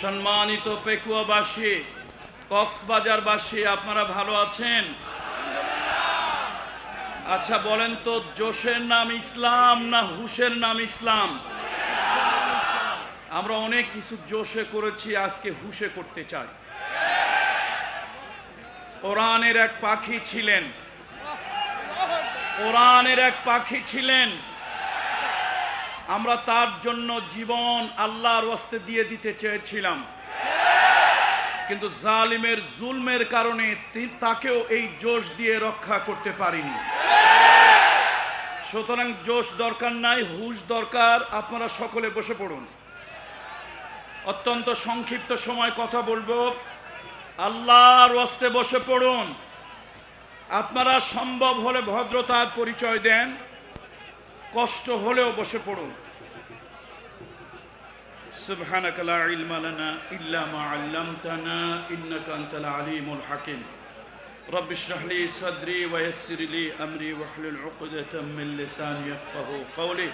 সম্মানিত পেকুয়াবাসী, কক্সবাজারবাসী, আপনারা ভালো আছেন? আচ্ছা বলেন তো, জোশের নাম ইসলাম না হুশের নাম ইসলাম? আমরা অনেক কিছু জোশে করেছি, আজকে হুশে করতে চাই। কোরআনের এক পাখি ছিলেন, কোরআনের এক পাখি ছিলেন। আমরা তার জন্য জীবন আল্লাহর ওয়াস্তে দিয়ে দিতে চেয়েছিলাম, কিন্তু জালিমের জুলমের কারণে তাকেও এই জোশ দিয়ে রক্ষা করতে পারিনি। সুতরাং জোশ দরকার নাই, হুশ দরকার। আপনারা সকলে বসে পড়ুন। অত্যন্ত সংক্ষিপ্ত সময় কথা বলবো, আল্লাহর ওয়াস্তে বসে পড়ুন। আপনারা সম্ভব হলে ভদ্রতার পরিচয় দেন, কষ্ট হলেও বসে পড়ুন। সুবহানাকা লা ইলমা লানা ইল্লা মা আল্লামতানা ইন্নাকা আনতাল আলিমুল হাকিম। রব্বি ইশরাহ লি সাদরি ওয়া ইয়াসসির লি আমরি ওয়াহলুল উকদাতাম মিন লিসানি ইয়াফকাহু কওলি।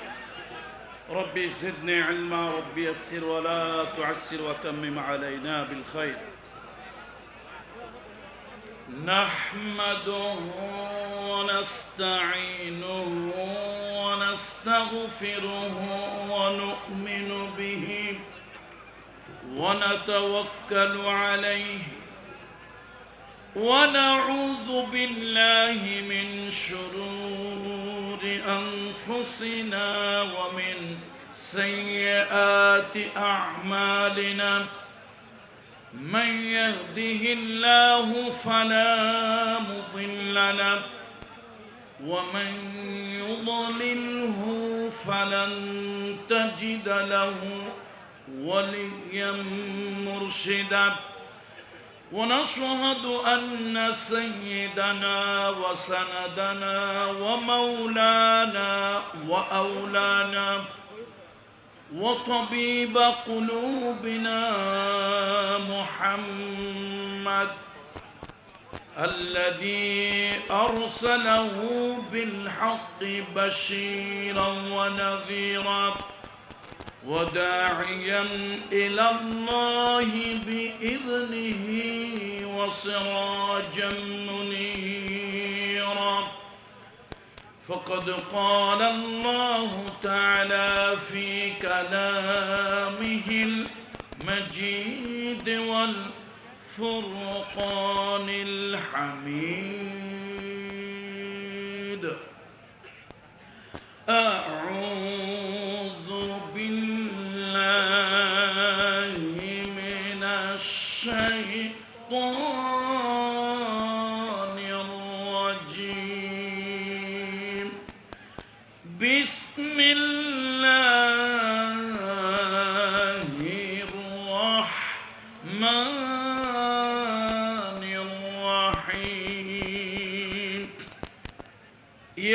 রব্বি জিদনি ইলমা রব্বি ইয়াসসির ওয়া লা তু'আসসির ওয়া তাম্মিম আলাইনা বিল খায়র। نحمده ونستعينه ونستغفره ونؤمن به ونتوكل عليه ونعوذ بالله من شرور أنفسنا ومن سيئات أعمالنا. من يهده الله فلا مضل له ومن يضلله فلن تجد له وليا مرشدا. ونشهد أن سيدنا وسندنا ومولانا وأولانا وطبيب قلوبنا محمد الذي أرسله بالحق بشيرا ونذيرا وداعيا إلى الله بإذنه وسراجا منيرا. فقد قال الله تعالى في كلامه المجيد والفرقان الحميد. أعوذ بالله من الشيطان الرجيم. بسم الله الرحمن الرحيم.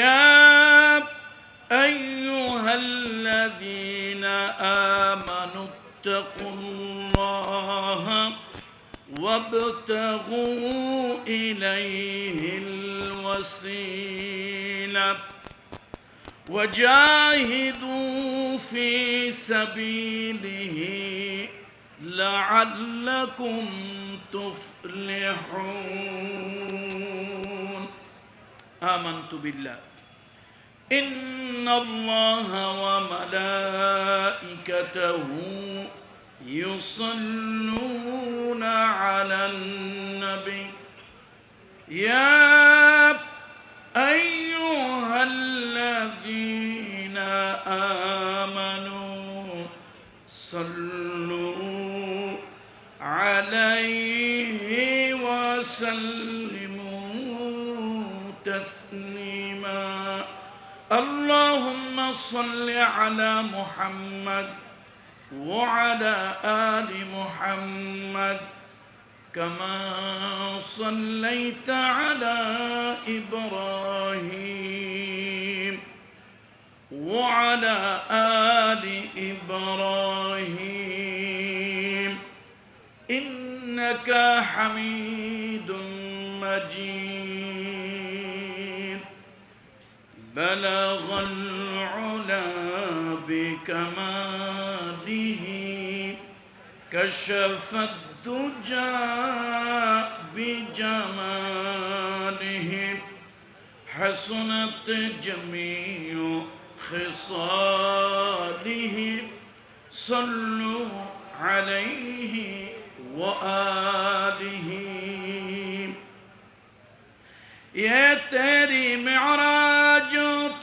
يا أيها الذين آمنوا اتقوا الله وابتغوا إليه الوسيلة وجاهدوا في سبيله لعلكم تفلحون. آمنت بالله إن الله وملائكته يصلون على النبي. يا أيها الذين آمنوا صلوا عليه وسلموا تسليما. اللهم صل على محمد وعلى آل محمد كما صليت على إبراهيم وعلى آل إبراهيم إنك حميد مجيد. بلغ العلا بكماله كشف الدجى بجماله حسنت جميع خصاله صلوا عليه وآله ये तेरी मेराज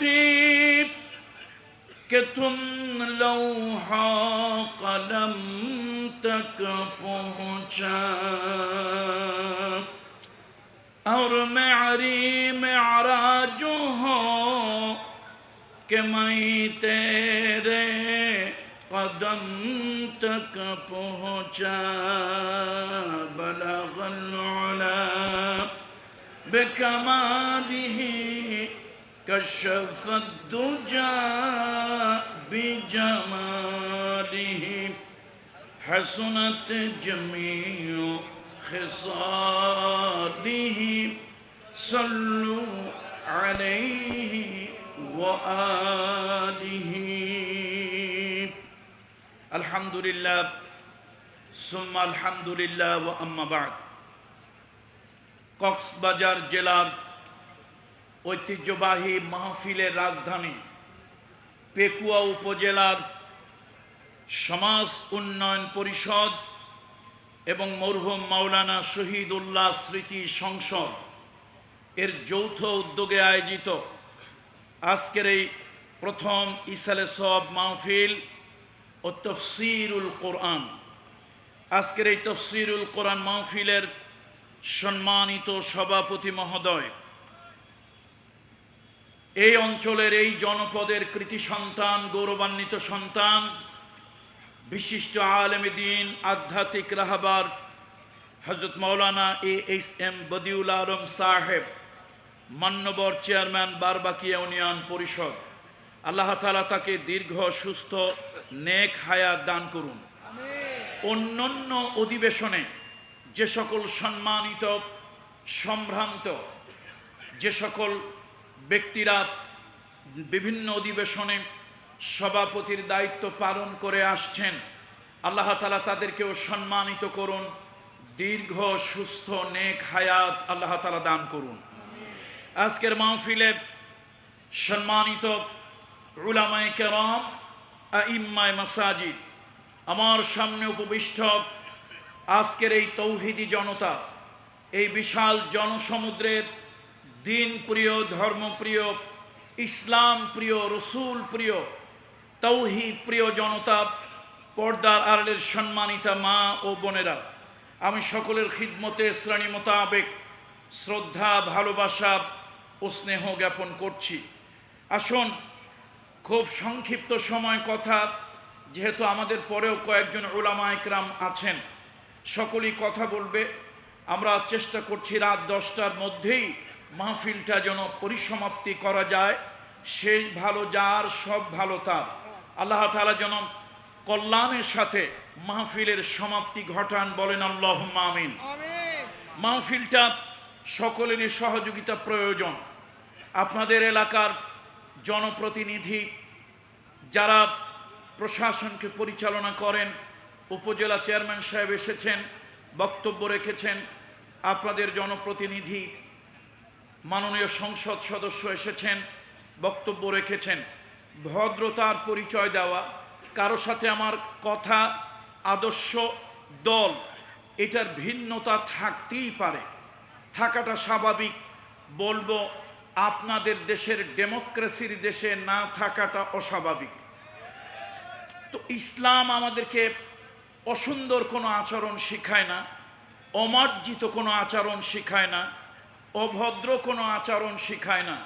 थी कि तुम लौहा कलम तक पहुँचा और मेरी मेराज हो कि मैं तेरे कदम तक पहुँचा बलगल उला بكماله كشف الدجى بجماله حسنت جميع خصاله صلوا عليه وآله الحمد لله ثم الحمد لله وأما بعد কক্সবাজার জেলার ঐতিহ্যবাহী মাহফিলের রাজধানী পেকুয়া উপজেলার সমাজ উন্নয়ন পরিষদ এবং মরহুম মাওলানা শহীদুল্লাহ স্মৃতি সংসদ এর যৌথ উদ্যোগে আয়োজিত আজকের এই প্রথম ইসালে সওয়াব মাহফিল ও তফসিরুল কোরআন, আজকের এই তফসিরুল কোরআন মাহফিলের সম্মানিত সভাপতি মহোদয়, এই অঞ্চলের এই জনপদের কৃতি সন্তান, গৌরবান্বিত সন্তান, বিশিষ্ট আলেমে দ্বীন, আধ্যাত্মিক রাহবার হযরত মাওলানা AHM বদিউল আলম সাহেব, মান্যবর চেয়ারম্যান বারবাকিয়া ইউনিয়ন পরিষদ, আল্লাহ তাআলা তাকে দীর্ঘ সুস্থ নেক হায়াত দান করুন। অন্যান্য অধিবেশনে যে সকল সম্মানিত সম্ভ্রান্ত যে সকল ব্যক্তিরা বিভিন্ন অধিবেশনে সভাপতির দায়িত্ব পালন করে আসছেন, আল্লাহ তাআলা তাদেরকেও সম্মানিত করুন, দীর্ঘ সুস্থ নেক হায়াত আল্লাহ তাআলা দান করুন। আজকের মাহফিলে সম্মানিত উলামায়ে কেরাম, আইম্মায়ে মাসাজিদ, আমার সামনে উপবিষ্ট আজকের এই তৌহিদি জনতা, এই বিশাল জনসমুদ্রের দিন প্রিয়, ধর্মপ্রিয়, ইসলাম প্রিয়, রসুল প্রিয়, তৌহিদ প্রিয় জনতা, পর্দার আড়ালের সম্মানিতা মা ও বোনেরা, আমি সকলের খিদমতে শ্রেণী মোতাবেক শ্রদ্ধা, ভালোবাসা ও স্নেহ জ্ঞাপন করছি। আসুন, খুব সংক্ষিপ্ত সময় কথা, যেহেতু আমাদের পরেও কয়েকজন উলামা ইকরাম আছেন, সকলেই কথা বলবে। আমরা চেষ্টা করছি রাত 10টার মধ্যেই মাহফিলটা যেন পরিসমাপ্তি করা যায়। শেষ ভালো যার, সব ভালো তার। আল্লাহ তাআলা যেন কল্যাণের সাথে মাহফিলের সমাপ্তি ঘটান, বলেন আল্লাহুম্মা আমিন। মাহফিলটা সকলেরই সহযোগিতা প্রয়োজন। আপনাদের এলাকার জনপ্রতিনিধি যারা প্রশাসনকে পরিচালনা করেন, উপজেলা চেয়ারম্যান সাহেব এসেছেন, বক্তব্য রেখেছেন, আপনাদের জনপ্রতিনিধি মাননীয় সংসদ সদস্য এসেছেন, বক্তব্য রেখেছেন। ভদ্রতার পরিচয় দেওয়া, কারো সাথে আমার কথা, আদর্শ, দল এটার ভিন্নতা থাকতেই পারে, থাকাটা স্বাভাবিক। বলবো আপনাদের দেশের ডেমোক্রেসির দেশে না থাকাটা অস্বাভাবিক। তো ইসলাম আমাদেরকে অসুন্দর কোনো আচরণ শেখায় না, অমার্জিত কোনো আচরণ শেখায় না, অভদ্র কোনো আচরণ শেখায় না।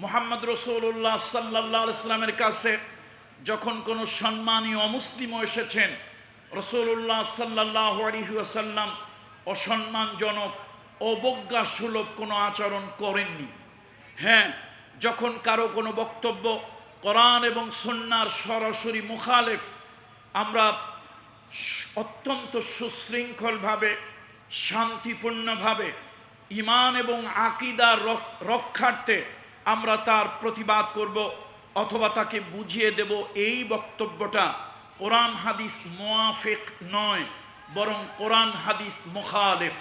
মুহাম্মদ রাসূলুল্লাহ সাল্লাল্লাহু আলাইহি ওয়াসাল্লামের কাছে যখন কোনো সম্মানী অমুসলিমও এসেছেন, রাসূলুল্লাহ সাল্লাল্লাহু আলাইহি ওয়াসাল্লাম অসম্মানজনক, অবজ্ঞাসুলভ কোনো আচরণ করেননি। হ্যাঁ, যখন কারো কোনো বক্তব্য কোরআন এবং সুন্নাহর সরাসরি মুখালেফ, আমরা অত্যন্ত সুশৃঙ্খলভাবে, শান্তিপূর্ণভাবে, ঈমান এবং আকীদার রক্ষার্থে আমরা তার প্রতিবাদ করব, অথবা তাকে বুঝিয়ে দেব এই বক্তব্যটা কোরআন হাদিস মুয়াফিক নয়, বরং কোরআন হাদিস মুখালিফ।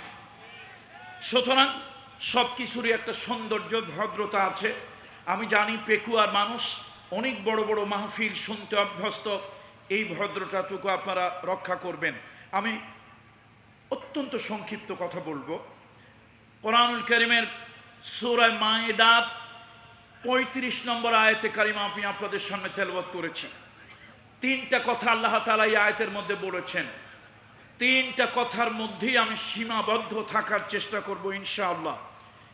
সুতরাং সব কিছুরই একটা সৌন্দর্য ভদ্রতা আছে। আমি জানি পেকুয়ার মানুষ অনেক বড় বড় মাহফিল শুনতে অভ্যস্ত, এই ভদ্রতাটুকু আপনারা রক্ষা করবেন। আমি অত্যন্ত সংক্ষিপ্ত কথা বলবো। কোরআনুল কারীমের সূরা মায়েদার 35 নম্বর আয়াতে কারিমা আমি আপনাদের সামনে তেলাওয়াত করেছি। তিনটা কথা আল্লাহ তাআলা এই আয়াতের মধ্যে বলেছেন। তিনটা কথার মধ্যেই আমি সীমাবদ্ধ থাকার চেষ্টা করব ইনশাআল্লাহ।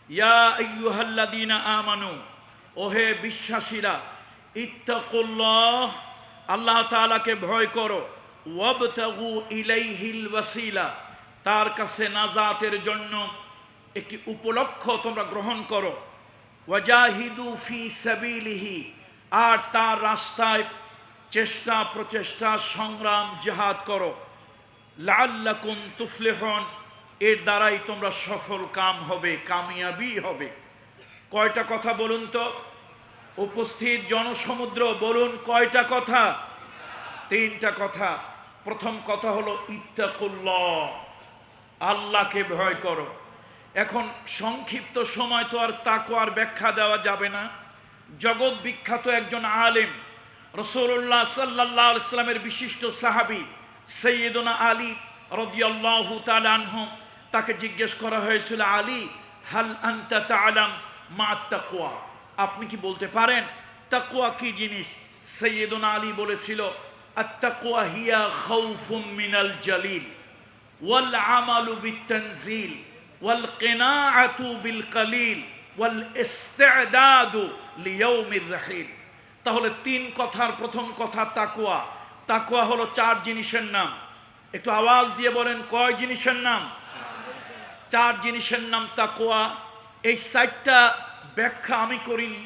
ইয়া আইয়ুহাল্লাযীনা আমানু, ওহে বিশ্বাসীরা, ইত্তাকুল্লাহ, আল্লাহ তাআলাকে ভয় করো, ওয়াবতাগু ইলাইহিল ওয়াসিলা, তার কাছে নাজাতের জন্য একটি উপলক্ষ তোমরা গ্রহণ করো, ওয়াজাহিদু ফি সাবিলিহি, আর তার রাস্তায় চেষ্টা প্রচেষ্টা সংগ্রাম জিহাদ করো, লাআল্লাকুম তুফলিহুন, এর দ্বারাই তোমরা সফল কাম হবে, কামিয়াবি হবে। কয়টা কথা বলুন তো? উপস্থিত জনসমুদ্র বলুন কয়টা কথা? তিনটা কথা। প্রথম কথা হলো ইত্তাকুল্লাহ, আল্লাহকে ভয় করো। এখন সংক্ষিপ্ত সময় তো আর তাকওয়ার ব্যাখ্যা দেওয়া যাবে না। জগৎ বিখ্যাত একজন আলেম, রাসূলুল্লাহ সাল্লাল্লাহু আলাইহি ওয়াসাল্লামের বিশিষ্ট সাহাবী সাইয়্যিদুনা আলী রাদিয়াল্লাহু তাআলা আনহু, তাকে জিজ্ঞেস করা হয়েছিল, আলী হাল আনতা তাআলাম মা তাকওয়া, আপনি কি বলতে পারেন তাকওয়া কি জিনিস? সাইয়্যিদুনা আলী বলেছিল, আত-তাকওয়া হিয়া খাউফুম মিনাল জালিল ওয়াল আমালু বিত-তানজিল ওয়াল কিনাআতু বিল কালিল ওয়াল ইস্তি'দাদু লিয়াউমির রাহিল। তাহলে তিন কথার প্রথম কথা তাকওয়া। তাকওয়া হলো চার জিনিসের নাম। একটু আওয়াজ দিয়ে বলেন কয় জিনিসের নাম? চার জিনিসের নাম তাকওয়া। এই চারটা ব্যাখ্যা আমি করিনি।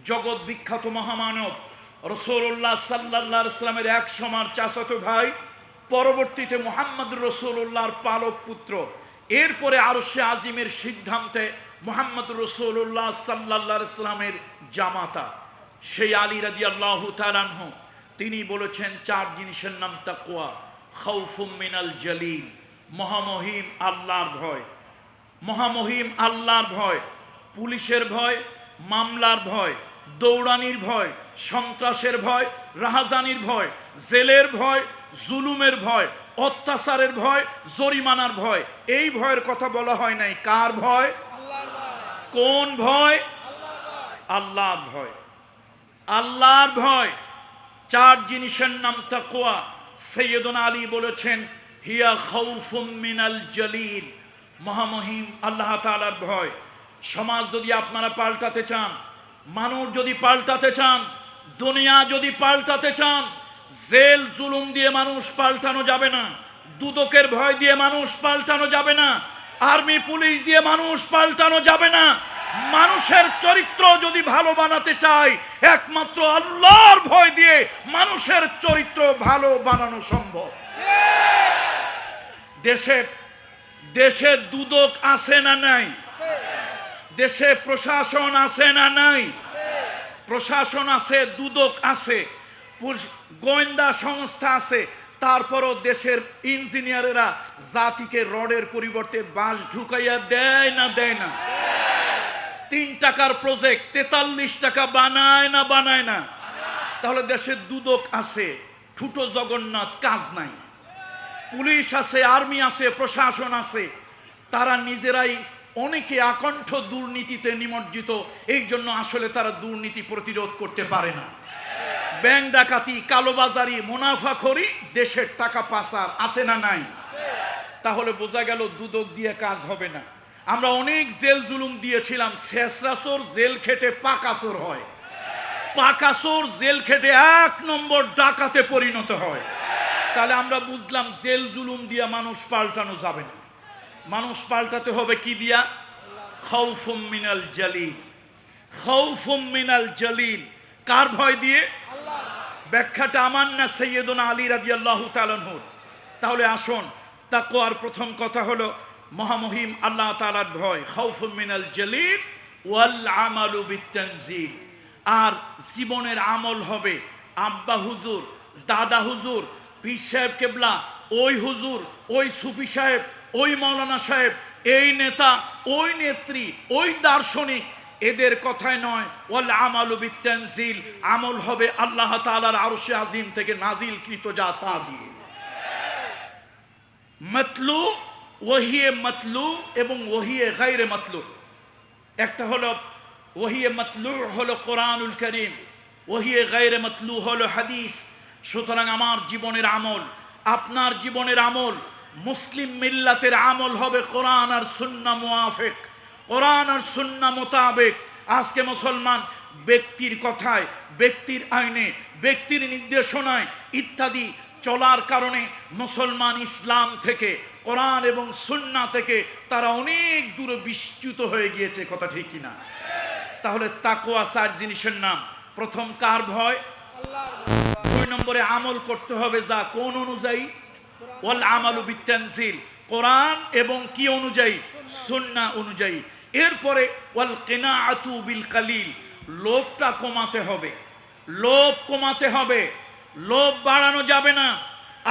জগৎ বিখ্যাত মহামানব রাসূলুল্লাহ সাল্লাল্লাহু আলাইহি ওয়াসাল্লামের এক সময়ের চাচাতো ভাই, পরবর্তীতে মুহাম্মদুর রাসূলুল্লাহর পালক পুত্র, এরপরে আরশে আজিমের সিদ্ধান্তে মুহাম্মদুর রাসূলুল্লাহ সাল্লাল্লাহু আলাইহি ওয়াসাল্লামের জামাতা সেই আলী রাদিয়াল্লাহু তাআলা আনহু, তিনি বলেছেন চার জিনিসের নাম তাকওয়া। খাউফুম মিনাল জালিল, মহামহিম আল্লাহর ভয়। মহামহিম আল্লাহর ভয়, পুলিশের ভয়, মামলার ভয়, দৌড়ানির ভয়, সন্ত্রাসের ভয়, রাহাজানির ভয়, জেলের ভয়, জুলুমের ভয়, অত্যাচারের ভয়, জরিমানার ভয়। এই ভয়ের কথা বলা হয় নাই। কার ভয়? কোন ভয়? আল্লাহর ভয়। আল্লাহর ভয়। চার জিনিসের নাম তাকওয়া। সাইয়্যিদুনা আলী বলেছেন, হিয়া খাউফুম মিনাল জালিল, মহামহিম আল্লাহ তাআলার ভয়। সমাজ যদি আপনারা পাল্টাতে চান, মানুষ যদি পাল্টাতে চান, দুনিয়া যদি পাল্টাতে চান, জেল জুলুম দিয়ে মানুষ পাল্টানো যাবে না, দুদকের ভয় দিয়ে মানুষ পাল্টানো যাবে না, আর্মি পুলিশ দিয়ে মানুষ পাল্টানো যাবে না। মানুষের চরিত্র যদি ভালো বানাতে চায়, একমাত্র আল্লাহর ভয় দিয়ে মানুষের চরিত্র ভালো বানানো সম্ভব। দেশে দুদক আছে না নাই? দেশে প্রশাসন আছে না নাই? প্রশাসন আছে, দুদক আছে, গোয়েন্দা সংস্থা আছে। তারপরও দেশের ইঞ্জিনিয়ারেরা জাতিকে রডের পরিবর্তে বাঁশ ঢুকাইয়া দেয় না দেয় না? 3 টাকার প্রজেক্ট 43 টাকা বানায় না বানায় না? তাহলে দেশের দুদক আছে, ঠুটো জগন্নাথ কাজ নাই। পুলিশ আছে, আর্মি আছে, প্রশাসন আছে, তারা নিজেরাই অনেকে আকণ্ঠ দুর্নীতিতে নিমজ্জিত। এই জন্য আসলে তারা দুর্নীতি প্রতিরোধ করতে পারে না। ব্যাংক ডাকাতি, কালোবাজারি, মুনাফাখোরি, দেশের টাকা পাচার আছে না নাই? তাহলে বোঝা গেল দুদক দিয়ে কাজ হবে না। আমরা অনেক জেল জুলুম দিয়েছিলাম। শেষরাসোর জেল খেটে পাকাসোর হয়, পাকাসোর জেল খেটে 1 নম্বর ডাকাতে পরিণত হয়। তাহলে আমরা বুঝলাম জেল জুলুম দিয়া মানুষ পাল্টানো যাবে না। মানুষ পাল্টাতে হবে কি দিয়া? খাউফুম মিনাল জালিল। খাউফুম মিনাল জালিল, কার ভয় দিয়ে? ব্যাখ্যাটা আমার না, সাইয়্যিদুনা আলী রাদিয়াল্লাহু তাআলা আনহু। তাহলে আসুন, তাকওয়ার প্রথম কথা হলো মহামহিম আল্লাহ তাআলার ভয়, খাউফুম মিনাল জালিল ওয়াল আমালু বিত-তানজিল। আর জীবনের আমল হবে আব্বা হুজুর, দাদা হুজুর, পীর সাহেব কেবলা, ওই হুজুর, ওই সুফি সাহেব, ওই মৌলানা সাহেব, এই নেতা, ওই নেত্রী, ওই দার্শনিক, এদের কথায় নয়। ওয়াল আমালু বিত্তানজিল, আমল হবে আল্লাহ তাআলার আরশে আজিম থেকে নাজিলকৃত যা তা দিয়ে। মাতলু, ওহিয়ে মাতলু এবং ওহিয়ে গায়রে মাতলু। একটা হলো ওহিয়ে মাতলু হলো কোরআনুল কারীম, ওহিয়ে গায়রে মাতলু হলো হাদিস। সুতরাং আমার জীবনের আমল, আপনার জীবনের আমল, মুসলিম মিল্লাতের আমল হবে কোরআন আর সুন্নাহ মুআফিক, কোরআন আর সুন্নাহ মোতাবেক। আজকে মুসলমান ব্যক্তির কথায়, ব্যক্তির আইনে, ব্যক্তির নির্দেশনায় ইত্যাদি চলার কারণে মুসলমান ইসলাম থেকে, কোরআন এবং সুন্নাহ থেকে তারা অনেক দূরে বিচ্যুত হয়ে গিয়েছে। কথা ঠিক কিনা? তাহলে তাকওয়া 4 জিনিসের নাম। প্রথম কার ভয়? আল্লাহর। 2 নম্বরে আমল করতে হবে যা কোন অনুযায়ী? ওয়াল আমালু বিত্তানজিল, কোরআন এবং কি অনুযায়ী? সুন্নাহ অনুযায়ী। এরপরে ওয়াল কিনাআতু বিল কালিল, লোভটা কমাতে হবে, লোভ কমাতে হবে, লোভ বাড়ানো যাবে না।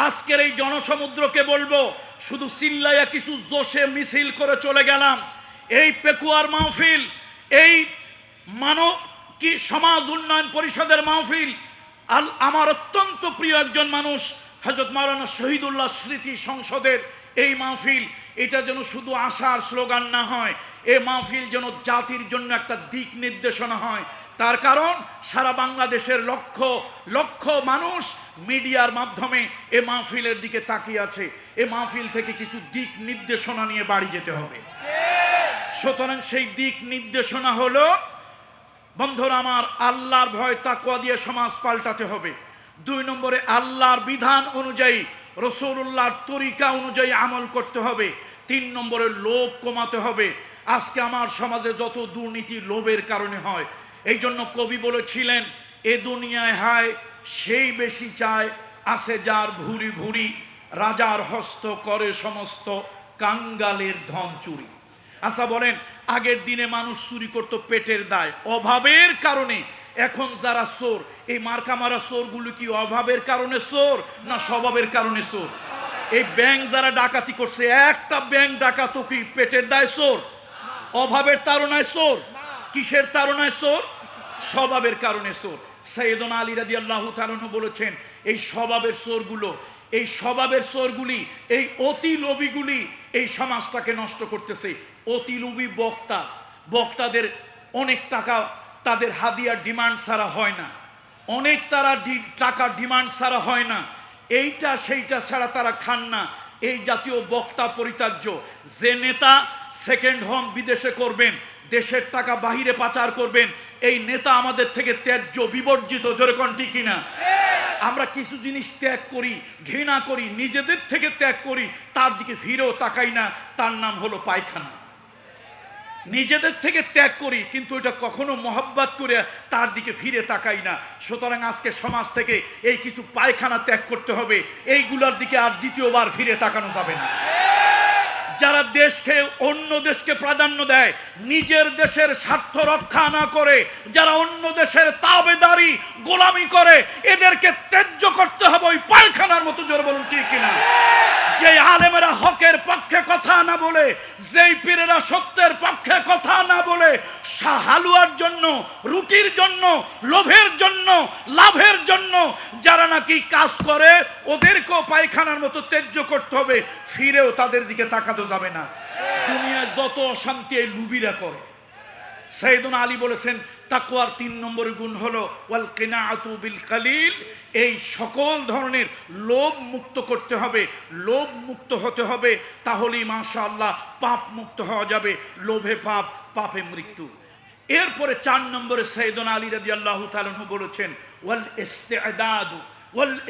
আজকের এই জনসমুদ্রকে বলবো, শুধু চিল্লাইয়া কিছু জোশে মিছিল করে চলে গেলাম, এই পেকুয়ার মাহফিল, এই মানব কি সমাজ উন্নয়ন পরিষদের মাহফিল, আমার অত্যন্ত প্রিয় একজন মানুষ হযরত মাওলানা শহীদুল্লাহ স্মৃতি সংসদের এই মাহফিল, এটা যেন শুধু আশার স্লোগান না হয়, এই মাহফিল যেন জাতির জন্য একটা দিক নির্দেশনা হয়। তার কারণ সারা বাংলাদেশের লক্ষ লক্ষ মানুষ মিডিয়ার মাধ্যমে এ মাহফিলের দিকে তাকিয়ে আছে। এ মাহফিল থেকে কিছু দিক নির্দেশনা নিয়ে বাড়ি যেতে হবে। সুতরাং সেই দিক নির্দেশনা হলো, বন্ধুরা আমার, আল্লাহর ভয় তাকওয়া দিয়ে সমাজ পাল্টাতে হবে। 2 নম্বরে আল্লাহর বিধান অনুযায়ী, রাসূলুল্লাহর তরিকা অনুযায়ী আমল করতে হবে। 3 নম্বরে লোভ কমাতে হবে। আজকে আমার সমাজে যত দুর্নীতি লোভের কারণে হয়। এই জন্য কবি বলেছিলেন, এ দুনিয়ায় হায় সেই বেশি চায়, আছে যার ভুরি ভুরি, রাজার হস্ত করে সমস্ত কাঙ্গালের ধন চুরি। আচ্ছা বলেন, আগের দিনে মানুষ চুরি করত পেটের দায়, অভাবের কারণে। এখন যারা চোর, এই মার্কা মারা চোরগুলো কি অভাবের কারণে চোর না স্বভাবের কারণে চোর? এই ব্যাংক যারা ডাকাতি করছে, একটা ব্যাংক ডাকাত কি পেটের দায় চোর? অভাবের তাড়নায় চোর? কিসের তাড়নায় চোর? স্বভাবের কারণে চোর। সাইয়েদনা আলী রাদিয়াল্লাহু তাআলা বলেছেন, এই স্বভাবের চোরগুলো, এই স্বভাবের চোরগুলি, এই অতি লোভীগুলি এই সমাজটাকে নষ্ট করতেছে। অতি লোভী বক্তা, বক্তাদের অনেক টাকা তাদের হাদিয়ার ডিমান্ড ছাড়া হয় না, অনেক তারা টাকা ডিমান্ড ছাড়া হয় না, এইটা সেইটা ছাড়া তারা খান না। এই জাতীয় বক্তা পরিত্যাজ্য। যে নেতা সেকেন্ড হোম বিদেশে করবেন, দেশের টাকা বাহিরে পাচার করবেন, এই নেতা আমাদের থেকে ত্যায্য, বিবর্জিত। জোরে কোন ঠিক কিনা? আমরা কিছু জিনিস ত্যাগ করি, ঘৃণা করি, নিজেদের থেকে ত্যাগ করি, তার দিকে ফিরেও তাকাই না। তার নাম হলো পায়খানা। নিজেদের থেকে ত্যাগ করি, কিন্তু এটা কখনো মহব্বত করে তার দিকে ফিরে তাকাই না। সুতরাং আজকে সমাজ থেকে এই কিছু পায়খানা ত্যাগ করতে হবে। এইগুলোর দিকে আর দ্বিতীয়বার ফিরে তাকানো যাবে না। যারা দেশকে অন্য দেশকে প্রাধান্য দেয়, নিজের দেশের স্বার্থ রক্ষা না করে যারা অন্য দেশের তাবেদারি গোলামি করে, এদেরকে ত্যায্য করতে হবে ওই পায়খানার মতো। জোরে বলুন ঠিক কিনা? যে আলেমেরা হকের পক্ষে কথা না বলে, যেই পীরেরা সত্যের পক্ষে কথা না বলে, হালুয়ার জন্য, রুটির জন্য, লোভের জন্য, লাভের জন্য যারা নাকি কাজ করে, ওদেরকেও পায়খানার মতো ত্যায্য করতে হবে। ফিরেও তাদের দিকে তাকাতে যাবে না। দুনিয়ায় যত অশান্তি এই লুবিরা করে। সাইয়েদনা আলী বলেছেন, তাকওয়ার 3 নম্বরের গুণ হলো ওয়াল কিনাআতু বিল কালিল। এই সকল ধরনের লোভ মুক্ত করতে হবে, লোভ মুক্ত হতে হবে, তাহলেই মাশাআল্লাহ পাপ মুক্ত হওয়া যাবে। লোভে পাপ, পাপে মৃত্যু। এরপরে 4 নম্বরে সাইয়েদনা আলী রাদিয়াল্লাহু তাআলা বলেছেন, ওয়াল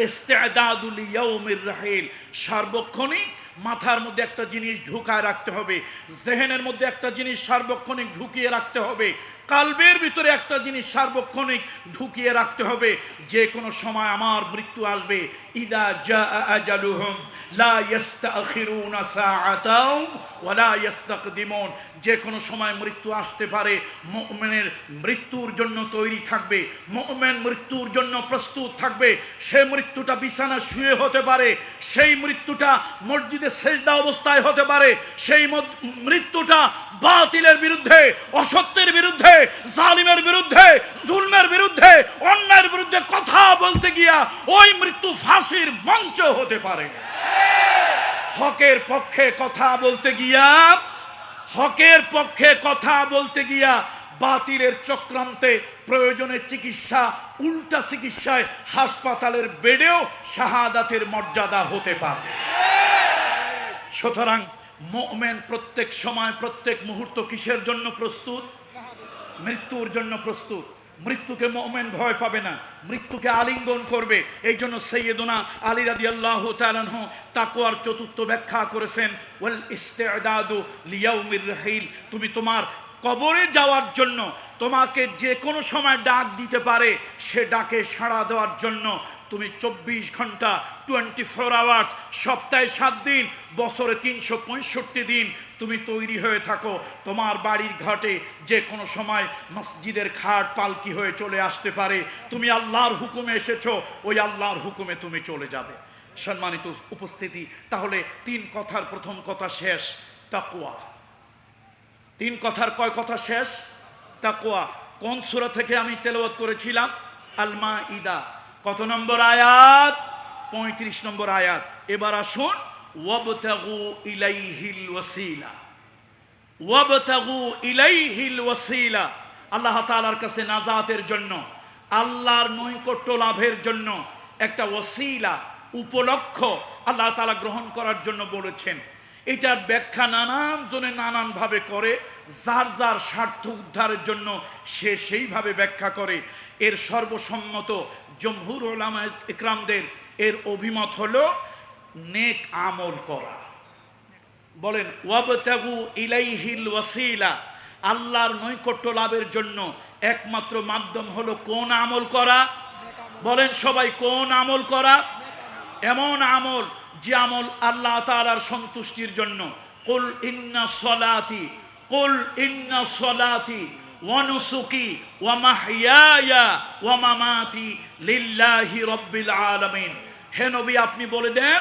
ইস্তিআদাদু লিয়াউমির রাহিল। সার্বক্ষণিক মাথার মধ্যে একটা জিনিস ঢুকায় রাখতে হবে, জেহেনের মধ্যে একটা জিনিস সার্বক্ষণিক ঢুকিয়ে রাখতে হবে, কালবের ভিতরে একটা জিনিস সার্বক্ষণিক ঢুকিয়ে রাখতে হবে, যে কোনো সময় আমার মৃত্যু আসবে। ইদা জাআ আজালুহুম লা ইস্তাখিরুনা সাআতাও ওয়া লা ইস্তাকদিমুন। যে কোনো সময় মৃত্যু আসতে পারে। মুমিনের মৃত্যুর জন্য তৈরি থাকবে, মুমিন মৃত্যুর জন্য প্রস্তুত থাকবে। সেই মৃত্যুটা বিছানা শুয়ে হতে পারে, সেই মৃত্যুটা মসজিদে সেজদা অবস্থায় হতে পারে, সেই মৃত্যুটা বাতিলের বিরুদ্ধে, অসত্যের বিরুদ্ধে, জালিমের বিরুদ্ধে, জুলমের বিরুদ্ধে, অন্যায়ের বিরুদ্ধে কথা বলতে গিয়া ওই মৃত্যু ফাঁসির মঞ্চ হতে পারে। হকের পক্ষে কথা বলতে গিয়া, হকের পক্ষে কথা বলতে গিয়া বাতিলের চক্রান্তে প্রয়োজনে চিকিৎসা, উল্টা চিকিৎসায় হাসপাতালের বেডেও শাহাদাতের মর্যাদা হতে পারে। সুতরাং মুমিন প্রত্যেক সময়, প্রত্যেক মুহূর্ত কিসের জন্য প্রস্তুত? মৃত্যুর জন্য প্রস্তুত। মৃত্যুকে মুমিন ভয় পাবে না, মৃত্যুকে আলিঙ্গন করবে। এই জন্য সাইয়েদুনা আলী রাদিয়াল্লাহু তাআলা আনহু তাকওয়ার চতুর্থ ব্যাখ্যা করেছেন, ওয়াল ইস্তিদাদু লিয়াউমির রাহিল। তুমি তোমার কবরে যাওয়ার জন্য, তোমাকে যে কোনো সময় ডাক দিতে পারে, সে ডাকে সাড়া দেওয়ার জন্য তুমি 24 ঘন্টা 24 আওয়ার্স, সপ্তাহে 7 দিন, বছরে 365 দিন তুমি তৈরি হয়ে থাকো। তোমার বাড়ির ঘাটে যে কোনো সময় মসজিদের খাট পালকি হয়ে চলে আসতে পারে। তুমি আল্লাহর হুকুমে এসেছো, ওই আল্লাহর হুকুমে তুমি চলে যাবে। সম্মানিত উপস্থিতি, তাহলে 3 কথার প্রথম কথা শেষ, তাকওয়া। 3 কথার কয় কথা শেষ? তাকওয়া। কোন সূরা থেকে আমি তেলাওয়াত করেছিলাম? আল মাইদা। কত নম্বর আয়াত? 35 নম্বর আয়াত। এবার আসুন, ওয়াবতাগু ইলাইহিল ওয়াসিলা। ওয়াবতাগু ইলাইহিল ওয়াসিলা, আল্লাহ তাআলার কাছে নাজাতের জন্য, আল্লাহর নৈকট্য লাভের জন্য একটা ওয়াসিলা, উপলক্ষ আল্লাহ তাআলা গ্রহণ করার জন্য বলেছেন। এটার ব্যাখ্যা নানান জনে নানান ভাবে করে, যার যার স্বার্থ উদ্ধারের জন্য সে সেইভাবে ব্যাখ্যা করে। এর সর্বসম্মত জমহুর উলামা ইকরামদের এর অভিমত হলো নেক আমল করা। বলেন, ওয়াবতাগু ইলাইহিল ওয়াসিলা, আল্লাহর নৈকট্য লাভের জন্য একমাত্র মাধ্যম হলো কোন আমল করা? বলেন সবাই, কোন আমল করা? এমন আমল যে আমল আল্লাহ তাআলার সন্তুষ্টির জন্য। কুল ইন্না সলাতি, কুল ইন্না সলাতি ওয়া নুসুকি ওয়া মাহইয়ায়া ওয়া মামাতি লিল্লাহি রাব্বিল আলামিন। হে নবী, আপনি বলে দেন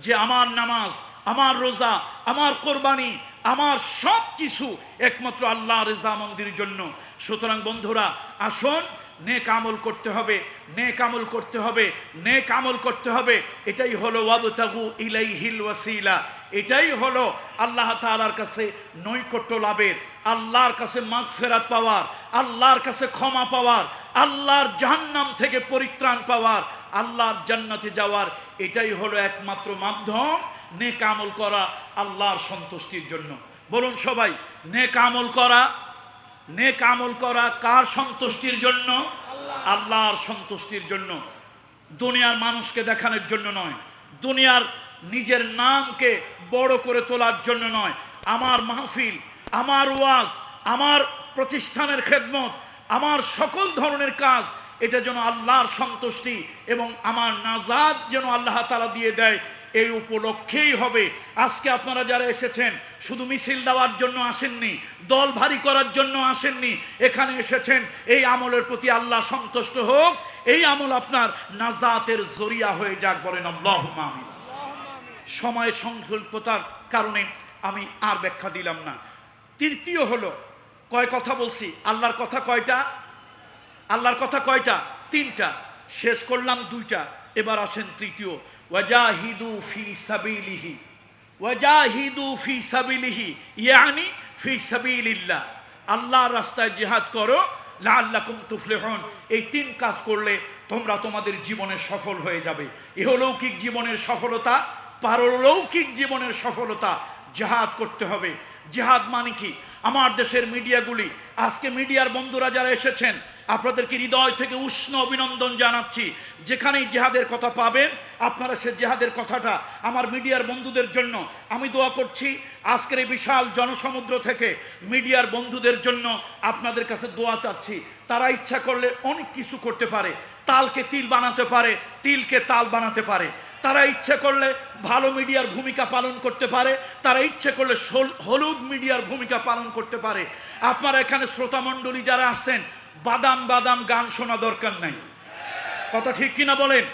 যে আমার নামাজ, আমার রোজা, আমার কোরবানি, আমার সব কিছু একমাত্র আল্লাহর রেজামন্দির জন্য। সুতরাং বন্ধুরা, আসুন নেক আমল করতে হবে, নেক আমল করতে হবে, নেক আমল করতে হবে। এটাই হলো ওয়াবতাগু ইলাইহিল ওয়াসিলা। এটাই হলো আল্লাহ তাআলার কাছে নৈকট্য লাভের, আল্লাহর কাছে মাগফিরাত পাওয়ার, আল্লাহর কাছে ক্ষমা পাওয়ার, আল্লাহর জাহান্নাম থেকে পরিত্রাণ পাওয়ার, আল্লাহর জান্নাতে যাওয়ার। এটাই হলো একমাত্র মাধ্যম নেক আমল করা আল্লাহর সন্তুষ্টির জন্য। বলুন সবাই, নেক আমল করা। নেক আমল করা কার সন্তুষ্টির জন্য? আল্লাহর সন্তুষ্টির জন্য। দুনিয়ার মানুষকে দেখানোর জন্য নয়, দুনিয়ার নিজের নামকে বড় করে তোলার জন্য নয়। আমার মাহফিল, আমার ওয়াজ, আমার প্রতিষ্ঠানের খেদমত, আমার সকল ধরনের কাজ, এটা যেন আল্লাহর সন্তুষ্টি এবং আমার নাজাত যেন আল্লাহ তাআলা দিয়ে দেয়, এই উপলক্ষেই হবে। আজকে আপনারা যারা এসেছেন, শুধু মিছিল দেওয়ার জন্য আসেননি, দল ভারী করার জন্য আসেননি, এখানে এসেছেন এই আমলের প্রতি আল্লাহ সন্তুষ্ট হোক, এই আমল আপনার নাজাতের জরিয়া হয়ে যাক। বলেন আল্লাহুম্মা আমিন। সময় সংক্ষিপ্ততার কারণে আমি আর ব্যাখ্যা দিলাম না। তৃতীয় হলো, কয় কথা বলছি? আল্লাহর কথা কয়টা? আল্লাহর কথা কয়টা? 3টা। শেষ করলাম 2টা। এবার আসেন তৃতীয়, ওয়াজাহিদু ফি সাবিলিহি। ওয়াজাহিদু ফি সাবিলিহি ইয়ানি ফি সাবিলিল্লাহ। আল্লাহর রাস্তায় জিহাদ করো, লাআল্লাকুম তুফলিহুন। এই 3 কাজ করলে তোমরা তোমাদের জীবনে সফল হয়ে যাবে। ইহলৌকিক জীবনের সফলতা, পারলৌকিক জীবনের সফলতা। জিহাদ করতে হবে। জিহাদ মানে কি? আমার দেশের মিডিয়াগুলি, আজকে মিডিয়ার বন্ধুরা যারা এসেছেন, আপনাদেরকে হৃদয় থেকে উষ্ণ অভিনন্দন জানাচ্ছি। যেখানেই জেহাদের কথা পাবেন আপনারা সে জেহাদের কথাটা আমার মিডিয়ার বন্ধুদের জন্য আমি দোয়া করছি। আজকের এই বিশাল জনসমুদ্র থেকে মিডিয়ার বন্ধুদের জন্য আপনাদের কাছে দোয়া চাচ্ছি। তারা ইচ্ছা করলে অনেক কিছু করতে পারে, তালকে তিল বানাতে পারে, তিলকে তাল বানাতে পারে। তারা ইচ্ছে করলে ভালো মিডিয়ার ভূমিকা পালন করতে পারে, তারা ইচ্ছে করলে হলুদ মিডিয়ার ভূমিকা পালন করতে পারে। আপনারা এখানে শ্রোতামণ্ডলী যারা আসছেন, বাদাম বাদাম গান শোনা দরকার নাই। কথা ঠিক কিনা বলেন?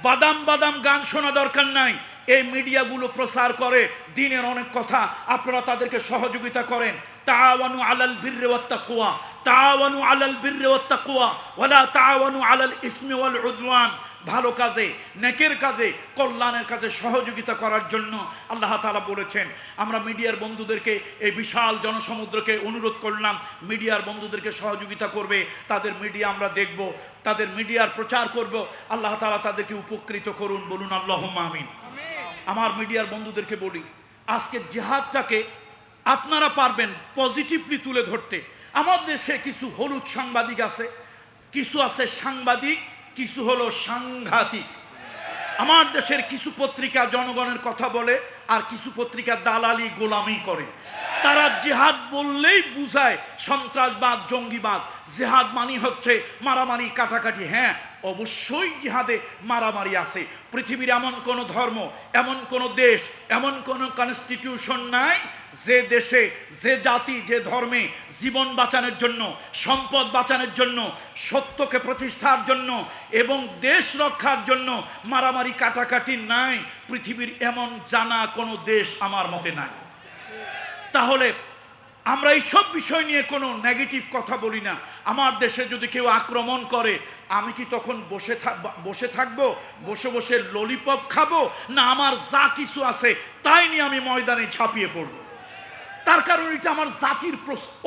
বাদাম বাদাম গান শোনা দরকার নাই। এই মিডিয়াগুলো প্রচার করে দিনের অনেক কথা, আপনারা তাদেরকে সহযোগিতা করেন। তাআওয়ানু আলাল বিররি ওয়াত তাকওয়া, তাআওয়ানু আলাল বিররি ওয়াত তাকওয়া ওয়ালা তাআওয়ানু আলাল ইসমি ওয়াল উদওয়ান। ভালো কাজে, নেকের কাজে, কল্যাণের কাজে সহযোগিতা করার জন্য আল্লাহ তাআলা বলেছেন। আমরা মিডিয়ার বন্ধুদেরকে, এই বিশাল জনসমুদ্রকে অনুরোধ করলাম মিডিয়ার বন্ধুদেরকে সহযোগিতা করবে। তাদের মিডিয়া আমরা দেখব, তাদের মিডিয়ার প্রচার করব। আল্লাহ তাআলা তাদেরকে উপকৃত করুন, বলুন আল্লাহুম্মা আমিন। আমার মিডিয়ার বন্ধুদেরকে বলি, আজকে জিহাদটাকে আপনারা পারবেন পজিটিভলি তুলে ধরতে। আমার দেশে কিছু হলুদ সাংবাদিক আছে, কিছু আছে সাংবাদিক, কিছু হলো সাংঘাতিক। আমার দেশের কিছু পত্রিকা জনগণের কথা বলে, আর কিছু পত্রিকা দালালি গোলামি করে। তারা জিহাদ বললেই বুঝায় সন্ত্রাসবাদ, জঙ্গিবাদ। জিহাদ মানি হচ্ছে মারামারি, কাটাকাটি। হ্যাঁ, অবশ্যই জিহাদে মারামারি আছে। পৃথিবীর এমন কোনো ধর্ম, এমন কোনো দেশ, এমন কোনো কনস্টিটিউশন নাই যে দেশে, যে জাতি, যে ধর্মে জীবন বাঁচানোর জন্য, সম্পদ বাঁচানোর জন্য, সত্যকে প্রতিষ্ঠার জন্য এবং দেশ রক্ষার জন্য মারামারি কাটাকাটি নাই। পৃথিবীর এমন জানা কোনো দেশ আমার মতে নাই। তাহলে আমরা এই সব বিষয় নিয়ে কোনো নেগেটিভ কথা বলি না। আমার দেশে যদি কেউ আক্রমণ করে, আমি কি তখন বসে থাকবো, বসে বসে ললিপপ খাবো? না, আমার যা কিছু আছে তাই নিয়ে আমি ময়দানে ঝাঁপিয়ে পড়বো। তার কারণ এটা আমার জাতির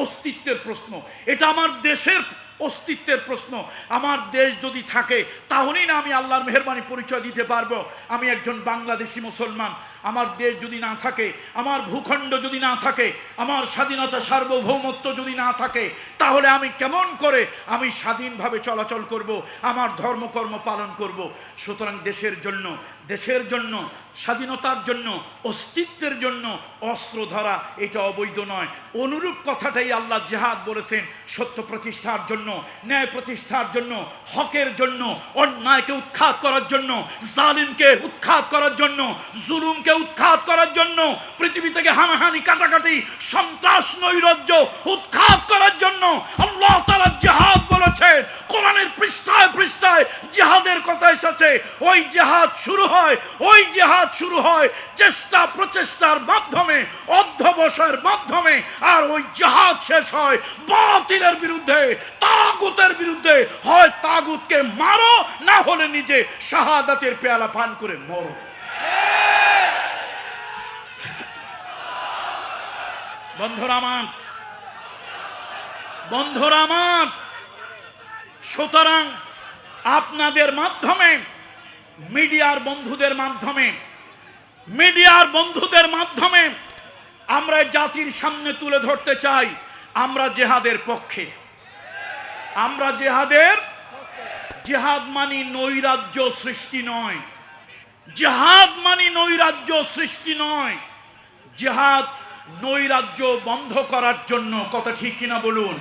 অস্তিত্বের প্রশ্ন, এটা আমার দেশের অস্তিত্বের প্রশ্ন। আমার দেশ যদি থাকে তাহলেই না আমি আল্লাহর মেহেরবানি পরিচয় দিতে পারবো আমি একজন বাংলাদেশি মুসলমান। আমার দেশ যদি না থাকে, আমার ভূখণ্ড যদি না থাকে, আমার স্বাধীনতা সার্বভৌমত্ব যদি না থাকে, তাহলে আমি কেমন করে আমি স্বাধীনভাবে চলাচল করব, আমার ধর্মকর্ম পালন করব? সুতরাং দেশের জন্য, দেশের জন্য, স্বাধীনতার জন্য, অস্তিত্বের জন্য অস্ত্র ধরা এটা অবৈধ নয়। অনুরূপ কথাটাই আল্লাহ জিহাদ বলেছেন, সত্য প্রতিষ্ঠার জন্য, ন্যায় প্রতিষ্ঠার জন্য, হকের জন্য, অন্যায়কে উৎখাত করার জন্য, জালিমকে উৎখাত করার জন্য, জুলুমকে উৎখাত করার জন্য, পৃথিবী থেকে হানাহানি, কাটাকাটি, সন্ত্রাস, নৈরাজ্য উৎখাত করার জন্য আল্লাহ তাআলা জিহাদ বলেছেন। কোরআনের পৃষ্ঠায় পৃষ্ঠায় জিহাদের কথা এসেছে। ওই জিহাদ শুরু হয়, ওই জিহাদ শুরু হয় চেষ্টা প্রচেষ্টার মাধ্যমে, অধ্যবসায়ের মাধ্যমে, আর ওই জিহাদ শেষ হয় বাতিলের বিরুদ্ধে, তাগুতের বিরুদ্ধে। হয় তাগুতকে মারো, না হলে নিজে শাহাদাতের পেয়ালা পান করে মরো। বন্ধুরা আমার, সুতরাং আপনাদের মাধ্যমে, মিডিয়ার বন্ধুদের মাধ্যমে আমরা জাতির সামনে তুলে ধরতে চাই, আমরা জিহাদের পক্ষে। আমরা জিহাদ মানি নৈরাজ্য সৃষ্টি নয়, জিহাদ মানি নৈরাজ্য সৃষ্টি নয়, জিহাদ নৈরাজ্য বন্ধ করার জন্য। কথা ঠিক কিনা বলুন?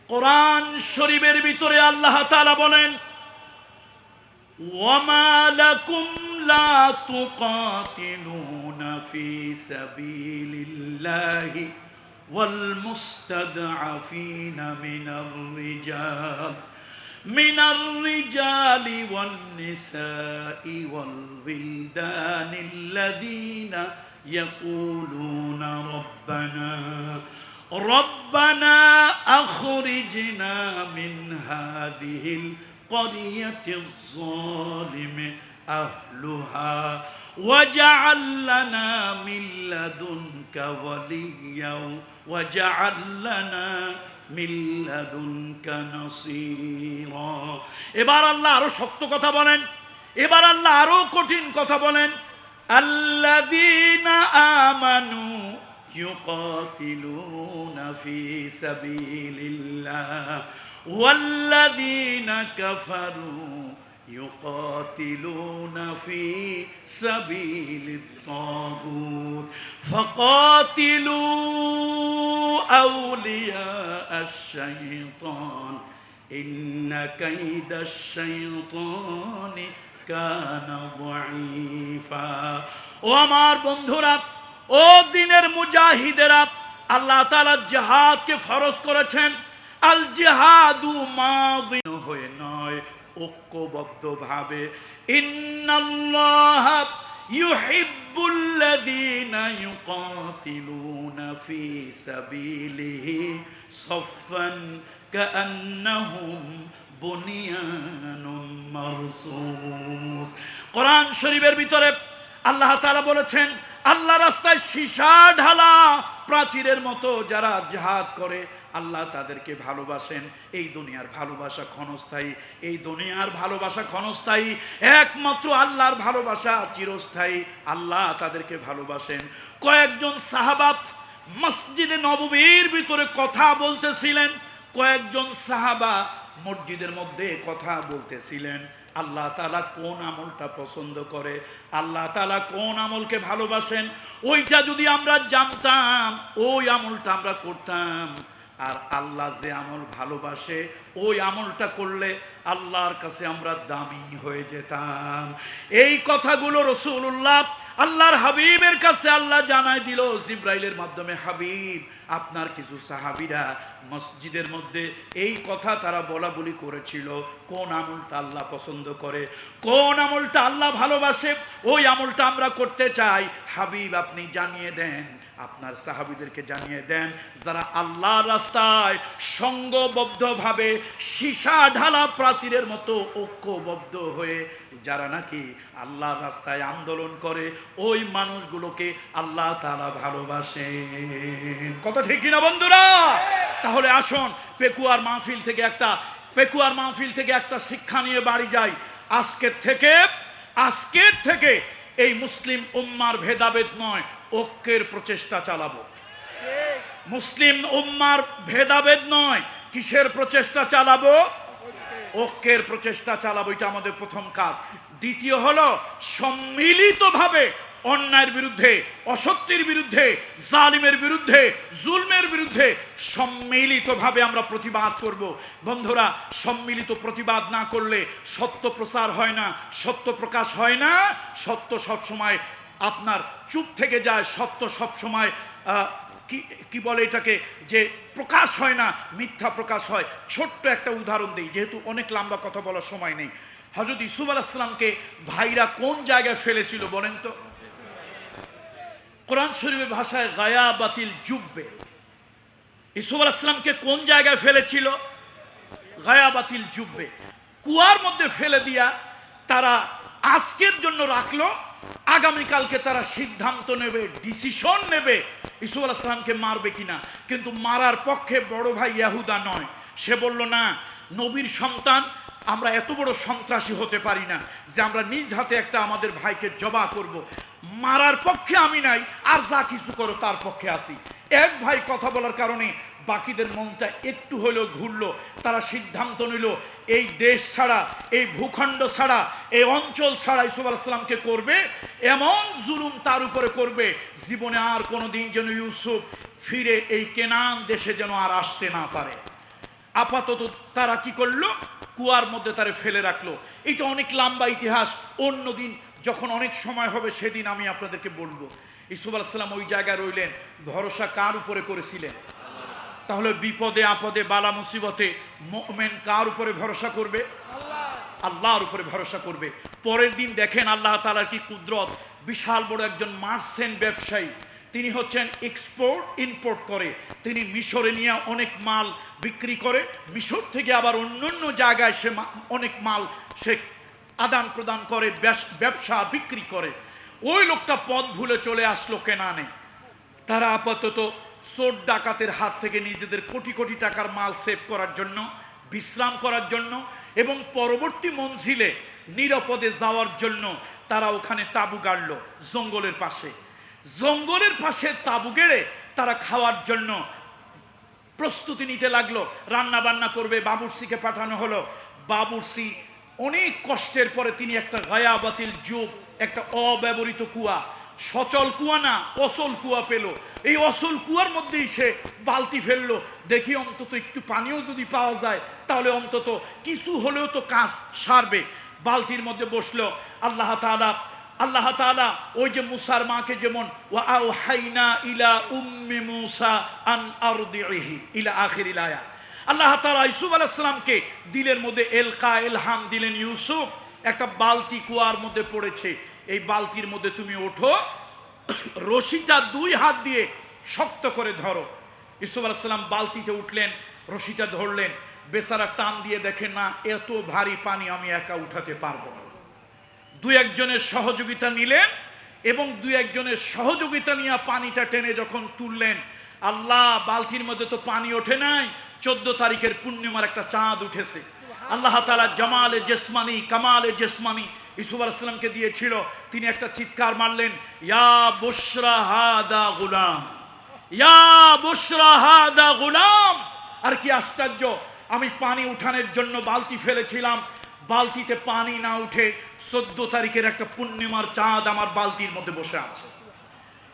কোরআন শরীফের ভিতরে আল্লাহ তাআলা বলেন, ওয়ামা লাকুম লা তুকাতিলুনা ফি সাবিলিল্লাহি ওয়াল মুস্তাদআফিনা মিনার রিজালি ওয়ান নিসাই ওয়াল বিলদানিল্লাযীনা ইয়াকুলুনা রব্বানা আখরিজনা মিন হাযিহিল ক্বরিয়াতিয যালিমি আহলুহা ওয়াজআল লানা মিন লাদুনকা ওয়ালিয়্যা ওয়াজআল লানা মিন লাদুনকা নাসীরা। এবার আল্লাহ আরো শক্ত কথা বলেন, এবার আল্লাহ আরো কঠিন কথা বলেন। আল্লাযীনা আমানু يقاتلون في سبيل الله والذين كفروا يقاتلون في سبيل الطاغوت فقاتلوا أولياء الشيطان إن كيد الشيطان كان ضعيفا ও আমার বন্ধুরা ও দিনের মুজাহিদেরা আল্লাহ তাআলা জিহাদকে ফরজ করেছেন আল জিহাদু মাযিন হয়ে নয় ঐক্যবদ্ধভাবে ইন্নাল্লাহা ইউহিব্বুল্লাযীনা ইউকাতিলুনা ফি সাবিলিহি সাফফান কাআন্নাহুম বুনিয়ানুম মারসুস কোরআন শরীফের ভিতরে আল্লাহ তাআলা বলেছেন আল্লাহ রাস্তায় সীসা ঢালা প্রাচীরের মতো যারা জিহাদ করে আল্লাহ তাদেরকে ভালোবাসেন এই দুনিয়ার ভালোবাসা ক্ষণস্থায়ী এই দুনিয়ার ভালোবাসা ক্ষণস্থায়ী একমাত্র আল্লাহর ভালোবাসা চিরস্থায়ী আল্লাহ তাদেরকে ভালোবাসেন কয়েকজন সাহাবা মসজিদে নববীর ভিতরে কথা বলতেছিলেন কয়েকজন সাহাবা মসজিদের মধ্যে কথা বলতেছিলেন আল্লাহ তাআলা কোন আমলটা পছন্দ করে আল্লাহ তাআলা কোন আমলকে ভালোবাসেন ওইটা যদি আমরা জানতাম ওই আমলটা আমরা করতাম আর আল্লাহ যে আমল ভালোবাসে ওই আমলটা করলে আল্লাহর কাছে আমরা দামি হয়ে যেতাম এই কথাগুলো রাসূলুল্লাহ আল্লাহর হাবিবের কাছে আল্লাহ জানাই দিল জিবরাইলের মাধ্যমে হাবিব আপনার কিছু সাহাবীরা মসজিদের মধ্যে এই কথা তারা বলা বলি করেছিল কোন আমলটা আল্লাহ পছন্দ করে কোন আমলটা আল্লাহ ভালোবাসে ওই আমলটা আমরা করতে চাই হাবিব আপনি জানিয়ে দেন আপনার সাহাবীদেরকে জানিয়ে দেন যারা আল্লাহর রাস্তায় সঙ্গবদ্ধভাবে সীসা ঢালা প্রাচীরের মতো ঐক্যবদ্ধ হয়ে যারা নাকি আল্লাহর রাস্তায় আন্দোলন করে ওই মানুষগুলোকে আল্লাহ তাআলা ভালোবাসেন কথা ঠিক কিনা বন্ধুরা তাহলে আসুন পেকুয়ার মাহফিল থেকে একটা শিক্ষা নিয়ে বাড়ি যাই আজকের থেকে এই মুসলিম উম্মার ভেদাভেদ নয় ঐক্যের প্রচেষ্টা চালাবো মুসলিম উম্মার ভেদাভেদ নয় কিসের প্রচেষ্টা চালাবো ঐক্যের প্রচেষ্টা চালাবো এটা আমাদের প্রথম কাজ দ্বিতীয় হলো সম্মিলিতভাবে অন্যায়ের বিরুদ্ধে অসত্যের বিরুদ্ধে জালিমের বিরুদ্ধে জুলমের বিরুদ্ধে সম্মিলিতভাবে আমরা প্রতিবাদ করব বন্ধুরা সম্মিলিত প্রতিবাদ না করলে সত্য প্রচার হয় না সত্য প্রকাশ হয় না সত্য সব সময় আপনার চুপ থেকে যায় সত্য সব সময় কি বলে এটাকে যে প্রকাশ হয় না মিথ্যা প্রকাশ হয় ছোট্ট একটা উদাহরণ দেই যেহেতু অনেক লম্বা কথা বলার সময় নেই হযরত ইউসুফ আলাইহিস সালামকে ভাইরা কোন জায়গায় ফেলেছিল বলেন তো কোরআন শরীফের ভাষায় গায়াবাতিল জুব্বে ইউসুফ আলাইহিস সালামকে কোন জায়গায় ফেলেছিল গায়াবাতিল জুব্বে কুয়ার মধ্যে ফেলে দিয়া তারা আজকের জন্য রাখলো আগামীকালকে তারা সিদ্ধান্ত নেবে ডিসিশন নেবে ইউসুফ আলাইহিস সালামকে মারবে কিনা কিন্তু মারার পক্ষে বড় ভাই ইয়াহুদা নয় সে বলল না নবীর সন্তান আমরা এত বড় সন্ত্রাসী হতে পারি না যে আমরা নিজ হাতে একটা আমাদের ভাইকে জবা করব মারার পক্ষে আমি নাই আর যা কিছু করো তার পক্ষে আসি এক ভাই কথা বলার কারণে বাকিদের মনটা একটু হলেও ঘুরলো তারা সিদ্ধান্ত নিল এই দেশ ছাড়া এই ভূখণ্ড ছাড়া এই অঞ্চল ছাড়া ইউসুফ আলাইহিস সালামকে করবে এমন জুলুম তার উপরে করবে জীবনে আর কোনোদিন যেন ইউসুফ ফিরে এই কেনান দেশে যেন আর আসতে না পারে আপাতত তারা কি করলো কুয়ার মধ্যে তারে ফেলে রাখলো এটা অনেক লম্বা ইতিহাস অন্যদিন যখন অনেক সময় হবে সেদিন আমি আপনাদেরকে বলবো ইউসুফ আলাইহিস সালাম ওই জায়গায় রইলেন ভরসা কার উপরে করেছিলেন তাহলে বিপদে আপদে বালা মুসিবতে মুমিন কার উপরে ভরসা করবে আল্লাহর উপরে ভরসা করবে পরের দিন দেখেন আল্লাহ তাআলার কি কুদরত বিশাল বড় একজন মার্চেন্ট ব্যবসায়ী তিনি হচ্ছেন এক্সপোর্ট ইম্পোর্ট করে তিনি মিশরে নিয়ে অনেক মাল বিক্রি করে মিশর থেকে আবার অন্যান্য জায়গায় সে অনেক মাল সে আদান প্রদান করে ব্যবসা বিক্রি করে ওই লোকটা পথ ভুলে চলে আসলো কেনানে তারা আপাতত চোর ডাকাতের হাত থেকে নিজেদের কোটি কোটি টাকার মাল সেভ করার জন্য বিশ্রাম করার জন্য এবং পরবর্তী মঞ্জিলে নিরাপদে যাওয়ার জন্য তারা ওখানে তাঁবু গাড়ল জঙ্গলের পাশে তাঁবু গেড়ে তারা খাওয়ার জন্য প্রস্তুতি নিতে লাগলো, রান্না বান্না করবে। বাবুর্চিকে পাঠানো হলো। বাবুর্চি অনেক কষ্টের পরে তিনি একটা গায়াবাতিল যুগ, একটা অব্যবহৃত কুয়া, সচল কুয়া না অসল কুয়া পেল। এই অসল কুয়ার মধ্যেই সে বালতি ফেললো, দেখি অন্তত একটু পানিও যদি পাওয়া যায় তাহলে অন্তত কিছু হলেও তো কাজ সারবে। বালতির মধ্যে বসলো। আল্লাহ তাআলা ওই যে মুসার মাকে যেমন ওয়া আওহাইনা ইলা উম্মি মুসা আন আরদিহি ইলা আখিরিল আয়া, আল্লাহ তাআলা ইউসুফ আলাইহিস সালামকে দিলের মধ্যে ইলহাম দিলেন, ইউসুফ একটা বালতি কুয়ার মধ্যে পড়েছে, এই বালতির মধ্যে তুমি ওঠো, রশিটা 2 হাত দিয়ে শক্ত করে ধরো। ইউসুফ আলাইহিস সালাম বালতিতে উঠলেন, রশিটা ধরলেন, বেচারা টান দিয়ে দেখেন না এত ভারী পানি আমি একা উঠাতে পারবো না। 2 একজনের সহযোগিতা নিলেন এবং 2 একজনের সহযোগিতা নিয়ে পানিটা টেনে যখন তুললেন, আল্লাহ বালতির মধ্যে তো পানি ওঠে নাই, 14 তারিখের পূর্ণিমার একটা চাঁদ উঠেছে। আল্লাহ তাআলা জামালে জেসমানি কামালে জেসমানি ইউসুফ আলাইহিস সালামকে দিয়েছিল। তিনি একটা চিৎকার মারলেন, ইয়া বুশরা হাদা গুলাম, ইয়া বুশরা হাদা গুলাম। আর কি আশ্চর্য, আমি পানি উঠানোর জন্য বালতি ফেলেছিলাম, বালতিতে পানি না উঠে 14 তারিখের একটা পূর্ণিমার চাঁদ আমার বালতির মধ্যে বসে আছে।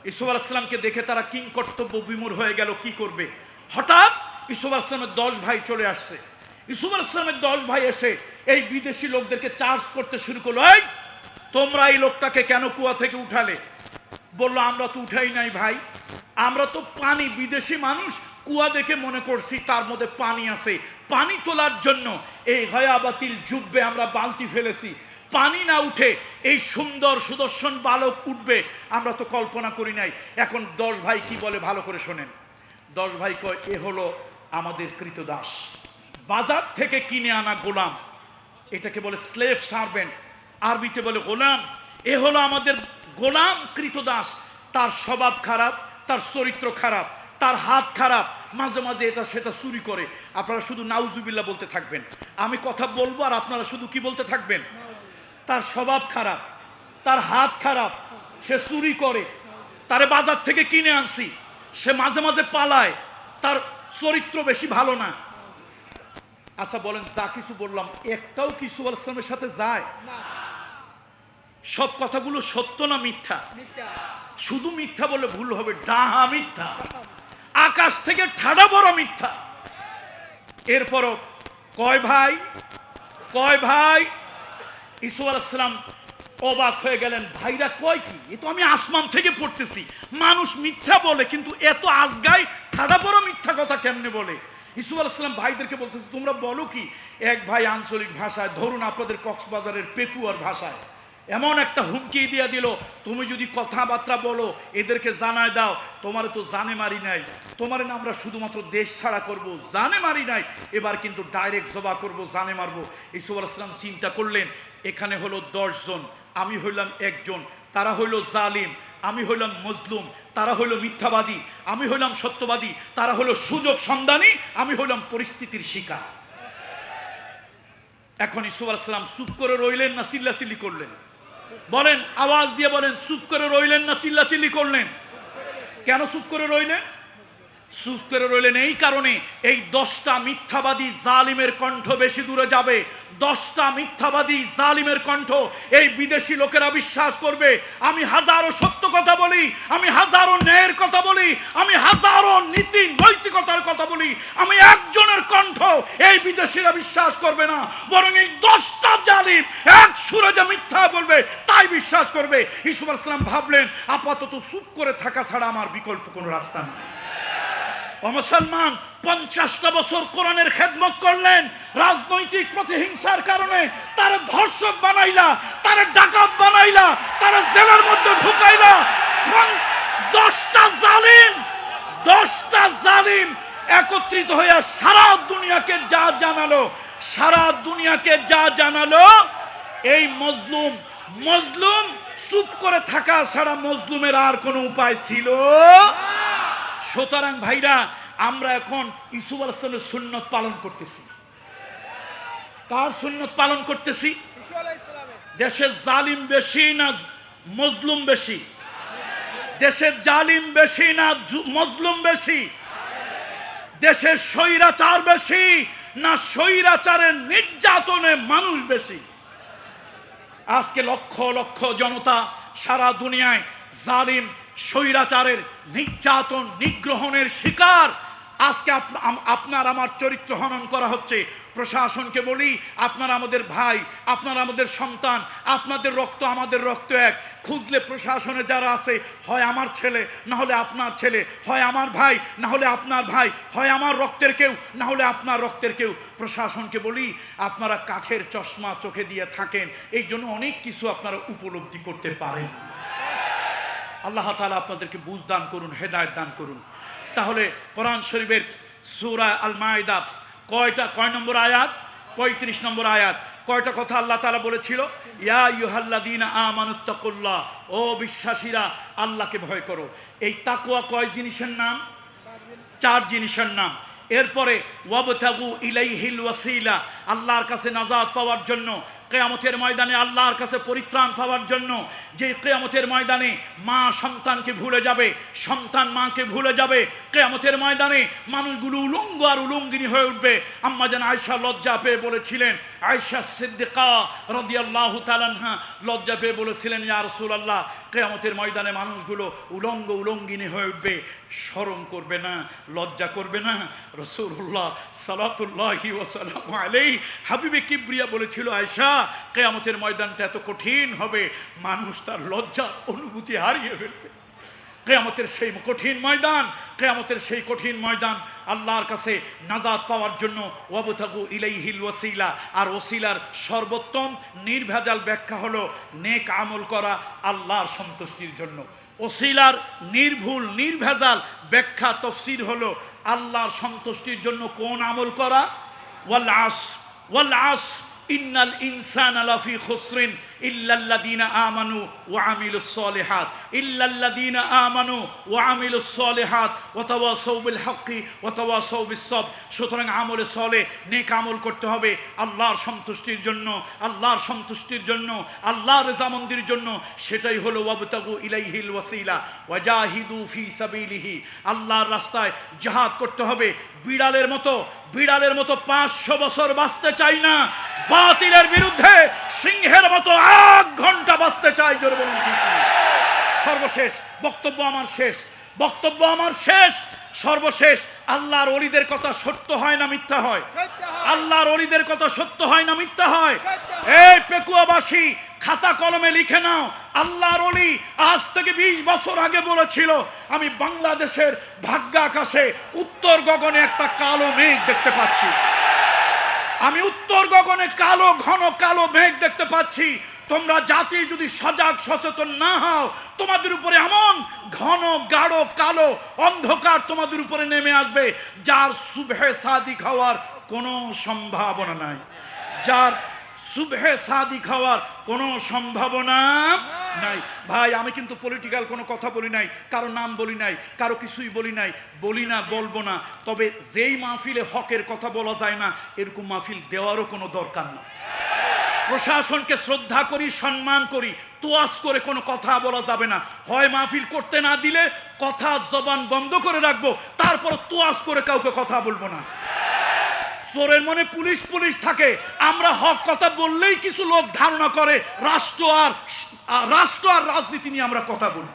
ইউসুফ আলাইহিস সালামকে দেখে তারা কিংকর্তব্য বিমূঢ় হয়ে গেল, কি করবে। হঠাৎ ইউসুফ আলাইহিস সালামের 10 ভাই চলে আসছে। ইউসুফ আলাইহিস সালামের 10 ভাই এসে এই বিদেশি লোকদেরকে চার্জ করতে শুরু করলো, এই তোমরা এই লোকটাকে কেন কুয়া থেকে উঠালে? বললো আমরা তো উঠাই নাই ভাই, আমরা তো পানি, বিদেশি মানুষ কুয়া দেখে মনে করছি তার মধ্যে পানি আছে, পানি তোলার জন্য এই গায়াবাতিল জুব্বে আমরা বালতি ফেলেছি, পানি না উঠে এই সুন্দর সুদর্শন বালক উঠবে আমরা তো কল্পনা করি নাই। এখন 10 ভাই কি বলে ভালো করে শোনেন। 10 ভাই কয়, এ হলো আমাদের কৃতদাস, বাজার থেকে কিনে আনা গোলাম, এটাকে বলে স্লেভ সার্ভেন্ট, আরবিতে বলে গোলাম। এ হলো আমাদের গোলাম কৃতদাস, তার স্বভাব খারাপ, তার চরিত্র খারাপ, তার হাত খারাপ, মাঝে মাঝে এটা সেটা চুরি করে। আপনারা শুধু নাউজুবিল্লাহ বলতে থাকবেন, আমি কথা বলবো আর আপনারা শুধু কি বলতে থাকবেন। তার স্বভাব খারাপ, তার হাত খারাপ, সে চুরি করে, তারে বাজার থেকে কিনে আনছি, সে মাঝে মাঝে পালায়, তার চরিত্র বেশি ভালো না। আচ্ছা বলেন, যা কিছু বললাম একটাও কি ইউসুফ আলাইহিস সালামের সাথে যায়? সব কথাগুলো সত্য না মিথ্যা? শুধু মিথ্যা বলে ভুল হবে, ডাহা মিথ্যা, আকাশ থেকে ঠাডা বড় মিথ্যা। এরপরও কয় ভাই ইউসুফ আলাইহিস সালাম অবাক হয়ে গেলেন, ভাইরা কয় কি, এ তো আমি আসমান থেকে পড়তেছি, মানুষ মিথ্যা বলে কিন্তু এত আজগাই ঠাডা বড় মিথ্যা কথা কেমনে বলে। ইউসুফ আলাইহিস সালাম ভাইদেরকে বলতেছে, তোমরা বলো কি? এক ভাই আঞ্চলিক ভাষায়, ধরুন আপনাদের কক্সবাজারের পেকুয়ার ভাষায় এমন একটা হুমকি দিয়ে দিল, তুমি যদি কথাবার্তা বলো এদেরকে জানায় দাও তোমারে তো জানে মারি নাই, তোমারে না আমরা শুধুমাত্র দেশ ছাড়া করব, জানে মারি নাই, এবার কিন্তু ডাইরেক্ট জবা করব, জানে মারবো। ইউসুফ আলাইহিস সালাম চিন্তা করলেন, এখানে হলো 10 জন, আমি হইলাম একজন, তারা হইল জালিম, আমি হইলাম মজলুম, তারা হইল মিথ্যাবাদী, আমি হইলাম সত্যবাদী, তারা হইল সুযোগ সন্ধানী, আমি হইলাম পরিস্থিতির শিকার। এখন ইউসুফ আলাইহিস সালাম চুপ করে রইলেন না চিল্লাচিল্লি করলেন? বলেন, আওয়াজ দিয়ে বলেন, চুপ করে রইলেন না চিল্লাচিল্লি করলেন? কেন চুপ করে রইলেন? চুপ করে রইলেন এই কারণে, এই 10টা মিথ্যাবাদী জালিমের কণ্ঠ বেশি দূরে যাবে। 10টা মিথ্যাবাদী জালিমের কণ্ঠ এই বিদেশি লোকেরা বিশ্বাস করবে। আমি হাজারো সত্য কথা বলি, আমি হাজারো ন্যায়ের কথা বলি, আমি হাজারো নীতি নৈতিকতার কথা বলি, আমি একজনের কণ্ঠ এই বিদেশিরা বিশ্বাস করবে না, বরং এই 10টা জালিম এক সুরে যে মিথ্যা বলবে তাই বিশ্বাস করবে। ইউসুফ আলাইহিস সালাম ভাবলেন, আপাতত চুপ করে থাকা ছাড়া আমার বিকল্প কোনো রাস্তা নেই। ও মুসলমান, 50টা বছর কোরআনের খেদমত করলেন, রাজনৈতিক প্রতিহিংসার কারণে তারা ধর্ষক বানাইলা, তারা ডাকাত বানাইলা, তারা জেলের মধ্যে ঢুকাইলা। 10টা জালিম একত্রিত হয়ে সারা দুনিয়াকে যা জানালো, এই মজলুম চুপ করে থাকা ছাড়া মজলুমের আর কোনো উপায় ছিল। সুতরাং ভাইরা, আমরা এখন ইউসুফ আলাইহিস সালামের সুন্নত পালন করতেছি। কার সুন্নত পালন করতেছি? দেশে জালিম বেশি না মজলুম বেশি? দেশের জালিম বেশি না মজলুম বেশি? দেশের স্বৈরাচার বেশি না স্বৈরাচারের নির্যাতনে মানুষ বেশি? আজকে লক্ষ লক্ষ জনতা সারা দুনিয়ায় জালিম স্বৈরাচারের নির্যাতন নিগ্রহণের শিকার। আজকে আপনার আমার চরিত্র হনন করা হচ্ছে। প্রশাসনকে বলি, আপনারা আমাদের ভাই, আপনারা আমাদের সন্তান, আপনাদের রক্ত আমাদের রক্ত এক। খুঁজলে প্রশাসনে যারা আছে, হয় আমার ছেলে না হলে আপনার ছেলে, হয় আমার ভাই না হলে আপনার ভাই, হয় আমার রক্তের কেউ না হলে আপনার রক্তের কেউ। প্রশাসনকে বলি, আপনারা কাঠের চশমা চোখে দিয়ে থাকেন, এই জন্য অনেক কিছু আপনারা উপলব্ধি করতে পারেন। আল্লাহ তাআলা আপনাদেরকে বুঝ দান করুন, হেদায়েত দান করুন। তাহলে কোরআন শরীফের সূরা আল মাইদা কয় নম্বর আয়াত? 35 নম্বর আয়াত। কয়টা কথা আল্লাহ তাআলা বলেছিল? ইয়া আইয়ুহাল্লাযীনা আমানুত্তাকুল্লাহ, ও বিশ্বাসীরা আল্লাহকে ভয় করো। এই তাকওয়া কয় জিনিসের নাম? 4 জিনিসের নাম। এরপরে ওয়াবতাগু ইলাইহিল ওয়াসিলা, আল্লাহর কাছে নাজাত পাওয়ার জন্য, কিয়ামতের ময়দানে আল্লাহর কাছে পরিত্রাণ পাওয়ার জন্য। যে কিয়ামতের ময়দানে মা সন্তানকে ভুলে যাবে, সন্তান মাকে ভুলে যাবে, কিয়ামতের ময়দানে মানুষগুলো উলঙ্গ আর উলঙ্গিনী হয়ে উঠবে। আম্মা জান আয়েশা লজ্জা পেয়ে বলেছিলেন, আয়েশা সিদ্দিকা রাদিয়াল্লাহু তাআলা আনহা লজ্জা পেয়ে বলেছিলেন, ইয়া রাসূলুল্লাহ, কিয়ামতের ময়দানে মানুষগুলো উলঙ্গ উলঙ্গিনী হয়ে উঠবে, শরম করবে না, লজ্জা করবে না? রাসূলুল্লাহ সাল্লাল্লাহু ওয়া সাল্লামু আলাইহি হাবিবে কিবরিয়া বলেছিল, আয়েশা, কিয়ামতের ময়দানটা এত কঠিন হবে, মানুষ তার লজ্জা অনুভূতি হারিয়ে ফেলবে। কিয়ামতের সেই কঠিন ময়দান, কিয়ামতের সেই কঠিন ময়দান আল্লাহর কাছে নাজাত পাওয়ার জন্য ওয়াবতাগু ইলাইহিল ওয়াসিলা, আর ওসিলার সর্বোত্তম নির্ভেজাল ব্যাখ্যা হলো নেক আমল করা আল্লাহর সন্তুষ্টির জন্য। ওসিলার নির্ভুল নির্ভেজাল ব্যাখ্যা তাফসীর হলো আল্লাহর সন্তুষ্টির জন্য কোন আমল করা? ওয়াল আসর ইন্নাল ইনসানা লাফি খুসরিন ইল্লাল্লাযীনা আমানু ওয়া আমিলুস সলিহাত, ইল্লাল্লাযীনা আমানু ওয়া আমিলুস সলিহাত ওয়া তাওয়াসাউ বিল হক্কি ওয়া তাওয়াসাউ বিস সবর। সুতরাং আমলে সলে নেক আমল করতে হবে আল্লাহর সন্তুষ্টির জন্য, আল্লাহর সন্তুষ্টির জন্য, আল্লাহর রেজামন্দির জন্য। সেটাই হলো ওয়াবতাগু ইলাইহিল ওয়াসিলা ওয়াজাহিদু ফি সাবিলিহি, আল্লাহর রাস্তায় জিহাদ করতে হবে। বিড়ালের মতো 500 বছর বাঁচতে চাই না, বাতিলের বিরুদ্ধে সিংহের মতো 8 ঘন্টা বাঁচতে চাই। জোরে বলুন ঠিক না? সর্বশেষ বক্তব্য আমার শেষ, সর্বশেষ, আল্লাহর ওলিদের কথা সত্য হয় না মিথ্যা হয়? আল্লাহর ওলিদের কথা সত্য হয় না মিথ্যা হয়? এই পেকুয়াবাসী খাতা কলমে লিখে নাও, আল্লাহর ওলি আজ থেকে 20 বছর আগে বলেছিল, আমি বাংলাদেশের ভাগ্যাকাশে উত্তর গগনে একটা কালো মেঘ দেখতে পাচ্ছি। আমি উত্তর গগনে ঘন কালো মেঘ দেখতে পাচ্ছি। তোমরা জাতি যদি সজাগ সচেতন না হও, তোমাদের উপরে এমন ঘন গাঢ় কালো অন্ধকার তোমাদের উপরে নেমে আসবে, যার সুবহে সাদিক হওয়ার কোনো সম্ভাবনা নাই। যার সুবহে সাদিক হওয়ার কোনো সম্ভাবনা নাই। ভাই, আমি কিন্তু পলিটিক্যাল কোনো কথা বলি নাই, কারো নাম বলি নাই, কারো কিছুই বলি নাই, বলি না, বলবো না। তবে যেই মাহফিলে হকের কথা বলা যায় না, এরকম মাহফিল দেওয়ারও কোনো দরকার না। প্রশাসনকে শ্রদ্ধা করি, সম্মান করি, তোয়াজ করে কোনো কথা বলা যাবে না। হয় মাহফিল করতে না দিলে কথা জবান বন্ধ করে রাখবো, তারপর তোয়াজ করে কাউকে কথা বলবো না। চোরের মনে পুলিশ থাকে। আমরা হক কথা বললেই কিছু লোক ধারণা করে রাষ্ট্র আর রাজনীতি নিয়ে আমরা কথা বলি।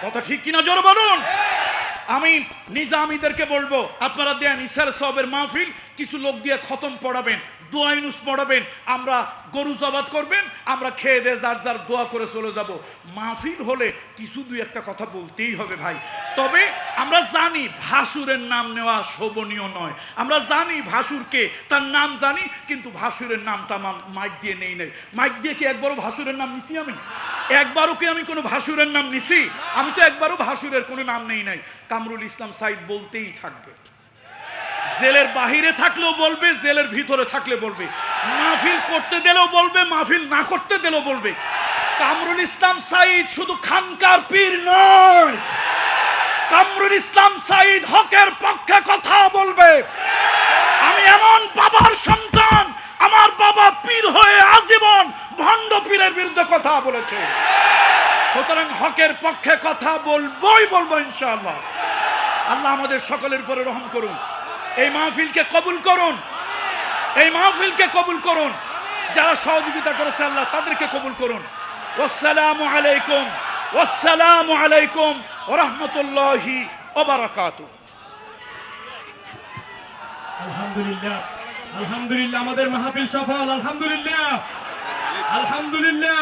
কথা ঠিক কিনা জোরে বলুন। আমি নিজামীদেরকে বলবো, আপনারা দেন ইসার সাহেবের মাহফিল, কিছু লোক দিয়ে খতম পড়াবেন, দোয়া ইউনুস পড়াবেন, আমরা গরু জবাদ করবেন, আমরা খেয়ে দিয়ে যার দোয়া করে চলে যাব। মাহফিল হলে কিছু দুই একটা কথা বলতেই হবে ভাই। তবে আমরা জানি ভাসুরের নাম নেওয়া শোভনীয় নয়, আমরা জানি ভাসুরকে, তার নাম জানি, কিন্তু ভাসুরের নামটা মাইক দিয়ে নেই নাই। মাইক দিয়ে কি একবারও ভাসুরের নাম নিছি? আমি একবারও কি আমি কোনো ভাসুরের নাম নিছি? আমি তো একবারও ভাসুরের কোনো নাম নেই নাই। কামরুল ইসলাম সাইদ বলতেই থাকবে, জেলের বাহিরে থাকলেও বলবে, জেলের ভিতরে থাকলে বলবে, মাহফিল করতে দিলেও বলবে, মাহফিল না করতে দিলেও বলবে। কামরুল ইসলাম সাইদ শুধু খানকার পীর নয়, কামরুল ইসলাম সাইদ হকের পক্ষে কথা বলবে। আমি এমন বাবার সন্তান, আমার বাবা পীর হয়ে আজীবন ভণ্ড পীরের বিরুদ্ধে কথা বলেছে। সুতরাং হকের পক্ষে কথা বলবো ইনশাআল্লাহ। আল্লাহ আমাদের সকলের উপরে রহম করুন। এই মাহফিলকে কবুল করুন, এই মাহফিলকে কবুল করুন। যারা সহযোগিতা করেছে আল্লাহ তাদেরকে কবুল করুন। ওয়াসসালামু আলাইকুম ওয়া রাহমাতুল্লাহি ওয়া বারাকাতুহু। আলহামদুলিল্লাহ, আলহামদুলিল্লাহ, আমাদের মাহফিল সফল। আলহামদুলিল্লাহ, আলহামদুলিল্লাহ।